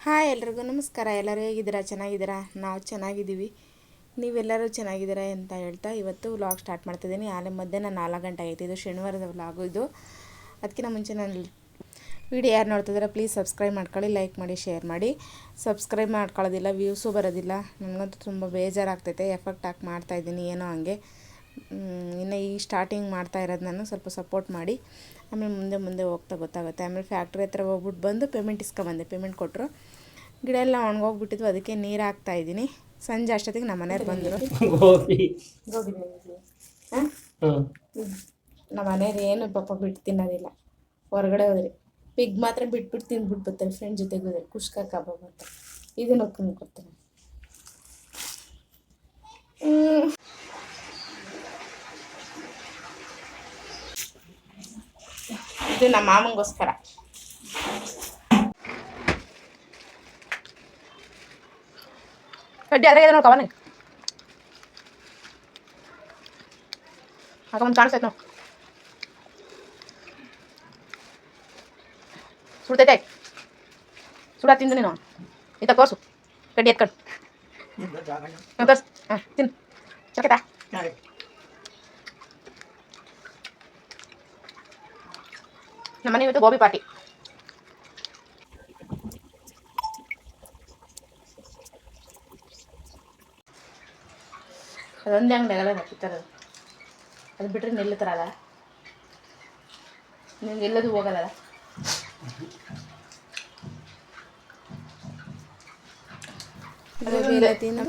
Hi ಎಲ್ರಿಗೂ ನಮಸ್ಕಾರ. ಎಲ್ಲರೂ ಹೇಗಿದ್ದೀರಾ? ಚೆನ್ನಾಗಿದ್ದೀರಾ? ನಾವು ಚೆನ್ನಾಗಿದ್ದೀವಿ. ನೀವೆಲ್ಲರೂ ಚೆನ್ನಾಗಿದ್ದೀರಾ ಅಂತ ಹೇಳ್ತಾ ಇವತ್ತು ವ್ಲಾಗ್ ಸ್ಟಾರ್ಟ್ ಮಾಡ್ತಿದ್ದೀನಿ. ಆಲೆ ಮಧ್ಯಾಹ್ನ 4 ಗಂಟೆ ಆಯಿತು. ಇದು ಶನಿವಾರದ ವ್ಲಾಗು. ಇದು ಅದಕ್ಕಿಂತ ಮುಂಚೆ ನಾನು ವಿಡಿಯೋ ಯಾರು ನೋಡ್ತಿದ್ದೀರಾ ಪ್ಲೀಸ್ ಸಬ್ಸ್ಕ್ರೈಬ್ ಮಾಡ್ಕೊಳ್ಳಿ, ಲೈಕ್ ಮಾಡಿ, ಶೇರ್ ಮಾಡಿ. ಸಬ್ಸ್ಕ್ರೈಬ್ ಮಾಡ್ಕೊಳ್ಳೋದಿಲ್ಲ, ವ್ಯೂಸು ಬರೋದಿಲ್ಲ. ನನಗಂತೂ ತುಂಬ ಬೇಜಾರಾಗ್ತೈತೆ. ಎಫೆಕ್ಟ್ ಹಾಕಿ ಮಾಡ್ತಾಯಿದ್ದೀನಿ ಏನೋ ಹಂಗೆ. ಇನ್ನು ಈ ಸ್ಟಾರ್ಟಿಂಗ್ ಮಾಡ್ತಾ ಇರೋದು ನಾನು. ಸ್ವಲ್ಪ ಸಪೋರ್ಟ್ ಮಾಡಿ. ಆಮೇಲೆ ಮುಂದೆ ಹೋಗ್ತಾ ಗೊತ್ತಾಗುತ್ತೆ. ಆಮೇಲೆ ಫ್ಯಾಕ್ಟ್ರಿ ಹತ್ರ ಹೋಗ್ಬಿಟ್ಟು ಬಂದು ಪೇಮೆಂಟ್ ಇಸ್ಕೊಬಂದೆ. ಪೇಮೆಂಟ್ ಕೊಟ್ಟರು. ಗಿಡ ಎಲ್ಲ ಒಣಗೋಗ್ಬಿಟ್ಟಿದ್ವು, ಅದಕ್ಕೆ ನೀರು ಹಾಕ್ತಾಯಿದ್ದೀನಿ. ಸಂಜೆ ಅಷ್ಟೊತ್ತಿಗೆ ನಮ್ಮ ಮನೆಯವ್ರು ಬಂದರು. ನಮ್ಮ ಮನೆಯವ್ರು ಏನು ಪಾಪ ಬಿಟ್ಟು ತಿನ್ನೋದಿಲ್ಲ. ಹೊರಗಡೆ ಹೋದ್ರಿ ಪಿಗ್ ಮಾತ್ರ ಬಿಟ್ಬಿಟ್ಟು ತಿಂದ್ಬಿಟ್ಟು ಬರ್ತಾರೆ. ಫ್ರೆಂಡ್ ಜೊತೆಗೆ ಹೋದ್ರೆ ಕುಷ್ಕ ಕಬಾಬ್ ಅಂತ ಇದನ್ನ ಒಪ್ಕೊಂಡು ಕೊಡ್ತಾರೆ. ಇದು ನಮ್ಮ ಮಾಮಂಗೋಸ್ಕರ. ಕಡ್ಡಿ ಅದ್ರಾಗ ನೋಡ್ಕೊ ಅವನಿಗೆ ಹಾಕೊಂಡ್ ಕಾಣಿಸ್ತೈತೆ ನೋಡಿ. ಸುಡ್ತೈತೆ ಸುಡ ತಿಂದು ನೀನು ಈತ ಕೋರ್ಸು ಕಡ್ಡಿ ಎತ್ಕೊಂಡು ತೋರ್ಸು. ಹಾಂ ತಿನ್ನು ಚಕೈತಾ. ನಮ್ಮನೆ ಇವತ್ತು ಗೋಬಿ ಪಾರ್ಟಿ. ಅದೊಂದೇ ಅಂಗಡಿಯಾಗಲ್ಲ ಹಾಕಿತ್ತಾರದು. ಅದು ಬಿಟ್ಟರೆ ನಿಲ್ಲುತ್ತಾರಲ್ಲ, ನಿಮ್ಗೆ ಎಲ್ಲದು ಹೋಗಲ್ಲ. ಗೋಬಿ ಎಲ್ಲ ತಿಂದು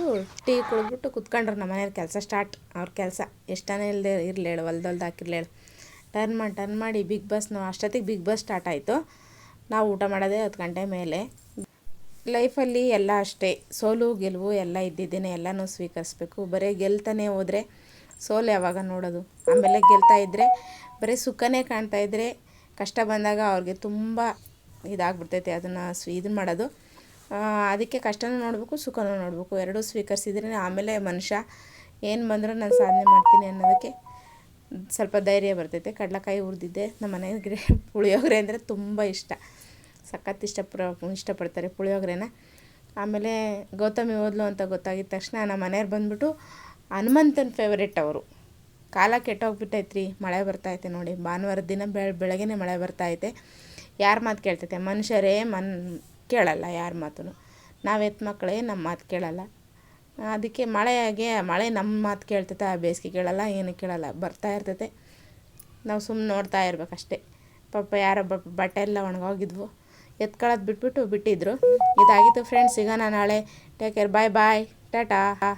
ಟೀ ಕುಡಿದ್ಬಿಟ್ಟು ಕುತ್ಕೊಂಡ್ರು. ನಮ್ಮ ಮನೆಯವ್ರ ಕೆಲಸ ಸ್ಟಾರ್ಟ್. ಅವ್ರ ಕೆಲಸ ಎಷ್ಟಾನೇ ಇಲ್ಲದೆ ಇರಲಿ ಹೇಳು, ಹೊಲ್ದೊಲ್ದು ಹಾಕಿರ್ಲಿ ಹೇಳು. ಟರ್ನ್ ಮಾಡಿ ಬಿಗ್ ಬಾಸ್. ನಾವು ಅಷ್ಟೊತ್ತಿಗೆ ಬಿಗ್ ಬಾಸ್ ಸ್ಟಾರ್ಟ್ ಆಯಿತು. ನಾವು ಊಟ ಮಾಡೋದೇ 10 ಗಂಟೆ ಮೇಲೆ. ಲೈಫಲ್ಲಿ ಎಲ್ಲ ಅಷ್ಟೇ, ಸೋಲು ಗೆಲುವು ಎಲ್ಲ ಇದ್ದಿದ್ದೇನೆ. ಎಲ್ಲನೂ ಸ್ವೀಕರಿಸ್ಬೇಕು. ಬರೀ ಗೆಲ್ತಾನೆ ಹೋದರೆ ಸೋಲು ಯಾವಾಗ ನೋಡೋದು? ಆಮೇಲೆ ಗೆಲ್ತಾ ಇದ್ದರೆ ಬರೀ ಸುಖನೇ ಕಾಣ್ತಾ ಇದ್ದರೆ ಕಷ್ಟ ಬಂದಾಗ ಅವ್ರಿಗೆ ತುಂಬ ಇದಾಗ್ಬಿಡ್ತೈತೆ. ಅದನ್ನು ಇದನ್ನು ಮಾಡೋದು. ಅದಕ್ಕೆ ಕಷ್ಟನೂ ನೋಡಬೇಕು, ಸುಖನೂ ನೋಡಬೇಕು. ಎರಡೂ ಸ್ವೀಕರಿಸಿದ್ರೆ ಆಮೇಲೆ ಮನುಷ್ಯ ಏನು ಬಂದರೂ ನಾನು ಸಾಧನೆ ಮಾಡ್ತೀನಿ ಅನ್ನೋದಕ್ಕೆ ಸ್ವಲ್ಪ ಧೈರ್ಯ ಬರ್ತೈತೆ. ಕಡಲೆಕಾಯಿ ಹುರಿದಿದ್ದೆ. ನಮ್ಮ ಮನೆಗೆ ಪುಳಿಯೋಗರೆ ಅಂದರೆ ತುಂಬ ಇಷ್ಟ. ಸಖತ್ ಇಷ್ಟಪಡ್ತಾರೆ ಪುಳಿಯೋಗರೆನ. ಆಮೇಲೆ ಗೌತಮಿ ಓದ್ಲು ಅಂತ ಗೊತ್ತಾಗಿದ್ದ ತಕ್ಷಣ ನಮ್ಮ ಮನೆಯವ್ರು ಬಂದುಬಿಟ್ಟು ಹನುಮಂತನ ಫೇವ್ರೇಟ್ ಅವರು. ಕಾಲ ಕೆಟ್ಟೋಗ್ಬಿಟ್ಟೈತ್ರಿ, ಮಳೆ ಬರ್ತಾಯಿದೆ ನೋಡಿ. ಭಾನುವಾರದ ದಿನ ಬೆಳಗ್ಗೆನೇ ಮಳೆ ಬರ್ತಾಯಿದೆ. ಯಾರ ಮಾತು ಕೇಳ್ತೈತೆ? ಮನುಷ್ಯರೇ ಕೇಳಲ್ಲ ಯಾರ ಮಾತು. ನಾವು ಎತ್ತ ಮಕ್ಕಳೇ ನಮ್ಮ ಮಾತು ಕೇಳಲ್ಲ. ಅದಕ್ಕೆ ಮಳೆ ನಮ್ಮ ಮಾತು ಕೇಳ್ತೈತೆ, ಬೇಸಿಗೆ ಕೇಳಲ್ಲ, ಏನು ಕೇಳಲ್ಲ. ಬರ್ತಾ ಇರ್ತೈತೆ, ನಾವು ಸುಮ್ಮನೆ ನೋಡ್ತಾ ಇರ್ಬೇಕಷ್ಟೇ. ಪಾಪ ಯಾರೋ ಬಟ್ಟೆ ಎಲ್ಲ ಒಣಗೋಗಿದ್ವು, ಎತ್ಕೊಳ್ಳೋದು ಬಿಟ್ಟಿದ್ರು. ಇದಾಗಿತ್ತು ಫ್ರೆಂಡ್ಸ್. ಸಿಗೋಣ ನಾಳೆ. ಟೇಕ್ ಕೇರ್, ಬಾಯ್ ಟಾಟಾ.